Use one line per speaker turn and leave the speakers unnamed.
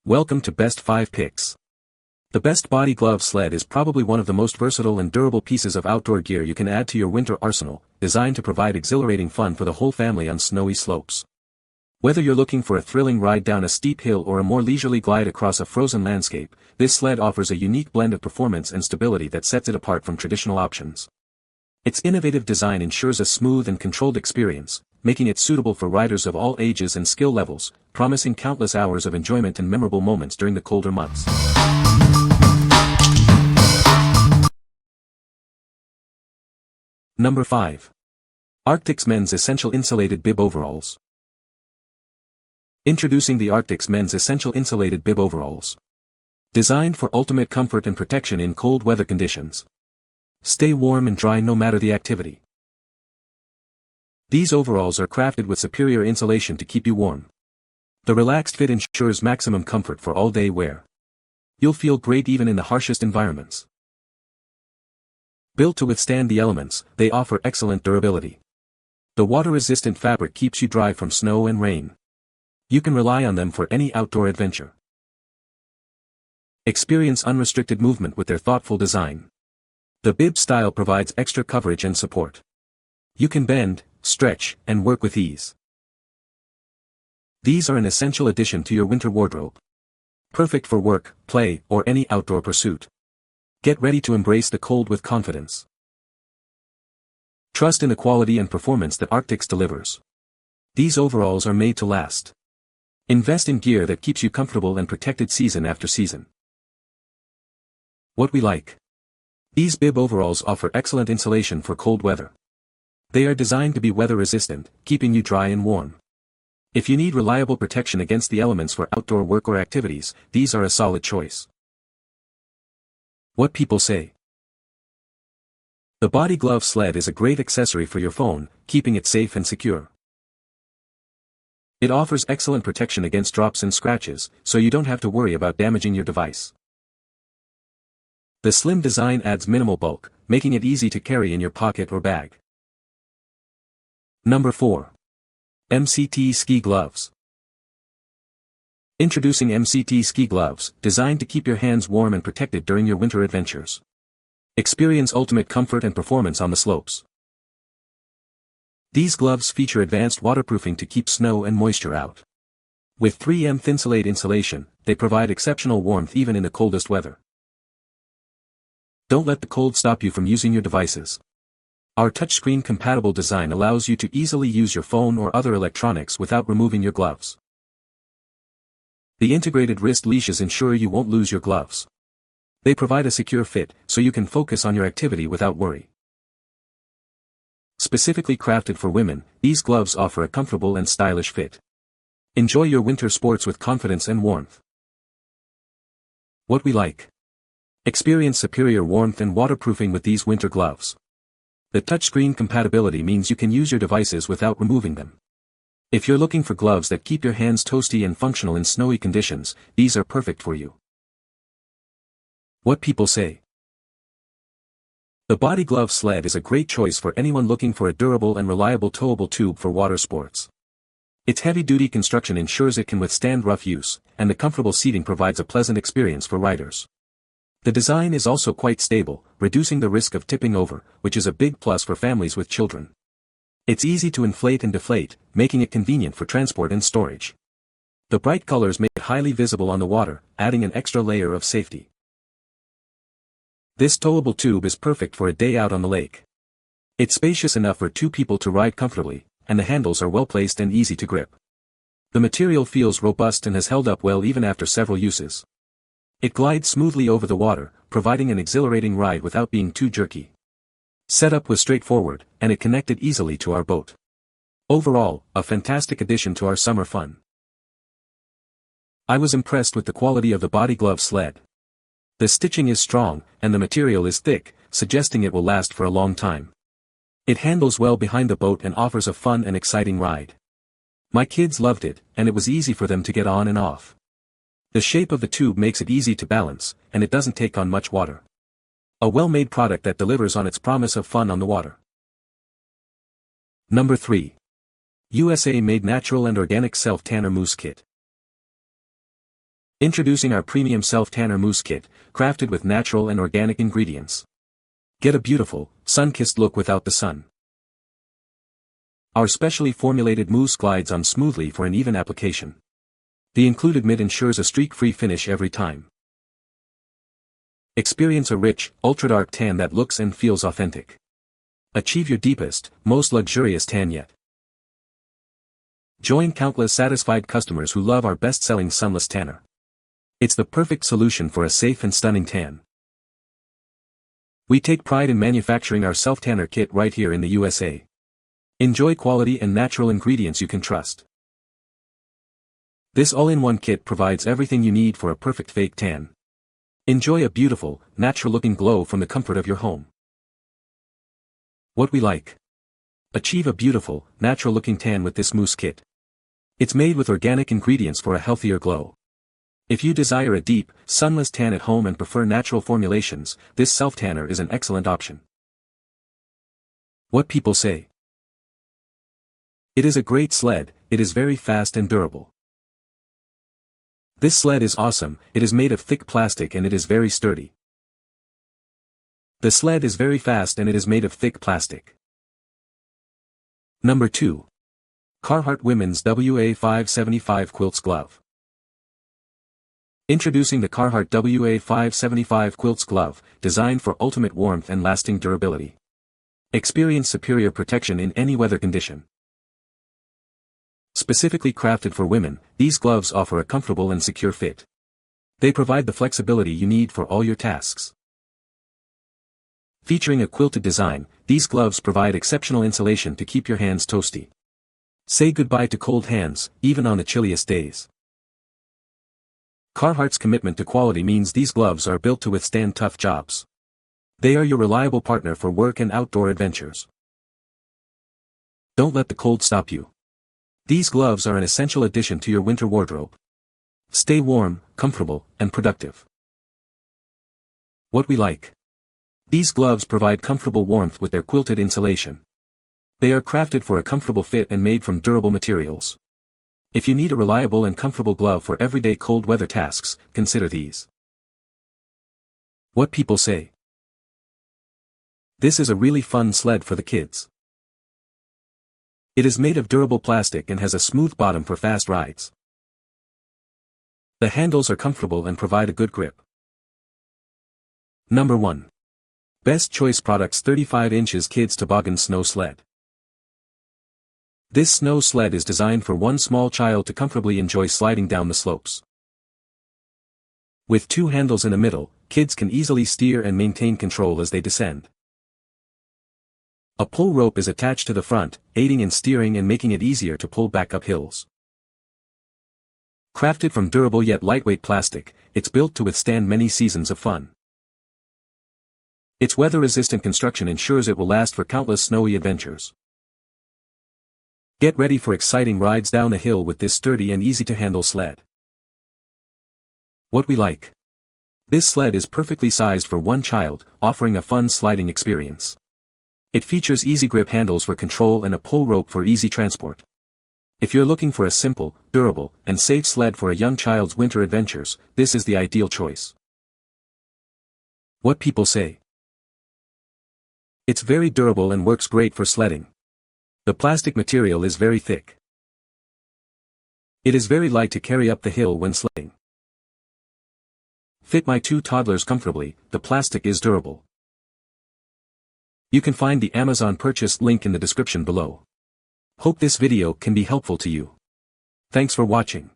Welcome to Best 5 Picks. The Best Body Glove Sled is probably one of the most versatile and durable pieces of outdoor gear you can add to your winter arsenal, designed to provide exhilarating fun for the whole family on snowy slopes. Whether you're looking for a thrilling ride down a steep hill or a more leisurely glide across a frozen landscape, this sled offers a unique blend of performance and stability that sets it apart from traditional options. Its innovative design ensures a smooth and controlled experience, making it suitable for riders of all ages and skill levels, promising countless hours of enjoyment and memorable moments during the colder months. Number 5. Arctix Men's Essential Insulated Bib Overalls. Introducing the Arctix Men's Essential Insulated Bib Overalls. Designed for ultimate comfort and protection in cold weather conditions. Stay warm and dry no matter the activity. These overalls are crafted with superior insulation to keep you warm. The relaxed fit ensures maximum comfort for all-day wear. You'll feel great even in the harshest environments. Built to withstand the elements, they offer excellent durability. The water-resistant fabric keeps you dry from snow and rain. You can rely on them for any outdoor adventure. Experience unrestricted movement with their thoughtful design. The bib style provides extra coverage and support. You can bend, stretch, and work with ease. These are an essential addition to your winter wardrobe. Perfect for work, play, or any outdoor pursuit. Get ready to embrace the cold with confidence. Trust in the quality and performance that Arctix delivers. These overalls are made to last. Invest in gear that keeps you comfortable and protected season after season. What we like. These bib overalls offer excellent insulation for cold weather. They are designed to be weather-resistant, keeping you dry and warm. If you need reliable protection against the elements for outdoor work or activities, these are a solid choice. What people say. The Body Glove Sled is a great accessory for your phone, keeping it safe and secure. It offers excellent protection against drops and scratches, so you don't have to worry about damaging your device. The slim design adds minimal bulk, making it easy to carry in your pocket or bag. Number 4. MCTi Ski Gloves. Introducing MCTi Ski Gloves, designed to keep your hands warm and protected during your winter adventures. Experience ultimate comfort and performance on the slopes. These gloves feature advanced waterproofing to keep snow and moisture out. With 3M Thinsulate insulation, they provide exceptional warmth even in the coldest weather. Don't let the cold stop you from using your devices. Our touchscreen-compatible design allows you to easily use your phone or other electronics without removing your gloves. The integrated wrist leashes ensure you won't lose your gloves. They provide a secure fit, so you can focus on your activity without worry. Specifically crafted for women, these gloves offer a comfortable and stylish fit. Enjoy your winter sports with confidence and warmth. What we like. Experience superior warmth and waterproofing with these winter gloves. The touchscreen compatibility means you can use your devices without removing them. If you're looking for gloves that keep your hands toasty and functional in snowy conditions, these are perfect for you. What people say. The Body Glove Sled is a great choice for anyone looking for a durable and reliable towable tube for water sports. Its heavy-duty construction ensures it can withstand rough use, and the comfortable seating provides a pleasant experience for riders. The design is also quite stable, reducing the risk of tipping over, which is a big plus for families with children. It's easy to inflate and deflate, making it convenient for transport and storage. The bright colors make it highly visible on the water, adding an extra layer of safety. This towable tube is perfect for a day out on the lake. It's spacious enough for 2 people to ride comfortably, and the handles are well placed and easy to grip. The material feels robust and has held up well even after several uses. It glides smoothly over the water, providing an exhilarating ride without being too jerky. Setup was straightforward, and it connected easily to our boat. Overall, a fantastic addition to our summer fun. I was impressed with the quality of the Body Glove Sled. The stitching is strong, and the material is thick, suggesting it will last for a long time. It handles well behind the boat and offers a fun and exciting ride. My kids loved it, and it was easy for them to get on and off. The shape of the tube makes it easy to balance, and it doesn't take on much water. A well-made product that delivers on its promise of fun on the water. Number 3. USA-made natural and organic self-tanner mousse kit. Introducing our premium self-tanner mousse kit, crafted with natural and organic ingredients. Get a beautiful, sun-kissed look without the sun. Our specially formulated mousse glides on smoothly for an even application. The included mitt ensures a streak-free finish every time. Experience a rich, ultra-dark tan that looks and feels authentic. Achieve your deepest, most luxurious tan yet. Join countless satisfied customers who love our best-selling sunless tanner. It's the perfect solution for a safe and stunning tan. We take pride in manufacturing our self-tanner kit right here in the USA. Enjoy quality and natural ingredients you can trust. This all-in-one kit provides everything you need for a perfect fake tan. Enjoy a beautiful, natural-looking glow from the comfort of your home. What we like. Achieve a beautiful, natural-looking tan with this mousse kit. It's made with organic ingredients for a healthier glow. If you desire a deep, sunless tan at home and prefer natural formulations, this self-tanner is an excellent option. What people say. It is a great sled, it is very fast and durable. This sled is awesome, it is made of thick plastic and it is very sturdy. The sled is very fast and it is made of thick plastic. Number 2. Carhartt Women's WA575 Quilts Glove. Introducing the Carhartt WA575 Quilts Glove, designed for ultimate warmth and lasting durability. Experience superior protection in any weather condition. Specifically crafted for women, these gloves offer a comfortable and secure fit. They provide the flexibility you need for all your tasks. Featuring a quilted design, these gloves provide exceptional insulation to keep your hands toasty. Say goodbye to cold hands, even on the chilliest days. Carhartt's commitment to quality means these gloves are built to withstand tough jobs. They are your reliable partner for work and outdoor adventures. Don't let the cold stop you. These gloves are an essential addition to your winter wardrobe. Stay warm, comfortable, and productive. What we like. These gloves provide comfortable warmth with their quilted insulation. They are crafted for a comfortable fit and made from durable materials. If you need a reliable and comfortable glove for everyday cold weather tasks, consider these. What people say. This is a really fun sled for the kids. It is made of durable plastic and has a smooth bottom for fast rides. The handles are comfortable and provide a good grip. Number 1. Best Choice Products 35 inches Kids Toboggan Snow Sled. This snow sled is designed for one small child to comfortably enjoy sliding down the slopes. With 2 handles in the middle, kids can easily steer and maintain control as they descend. A pull rope is attached to the front, aiding in steering and making it easier to pull back up hills. Crafted from durable yet lightweight plastic, it's built to withstand many seasons of fun. Its weather-resistant construction ensures it will last for countless snowy adventures. Get ready for exciting rides down a hill with this sturdy and easy-to-handle sled. What we like. This sled is perfectly sized for one child, offering a fun sliding experience. It features easy grip handles for control and a pull rope for easy transport. If you're looking for a simple, durable, and safe sled for a young child's winter adventures, this is the ideal choice. What people say. It's very durable and works great for sledding. The plastic material is very thick. It is very light to carry up the hill when sledding. Fit my 2 toddlers comfortably, the plastic is durable. You can find the Amazon purchase link in the description below. Hope this video can be helpful to you. Thanks for watching.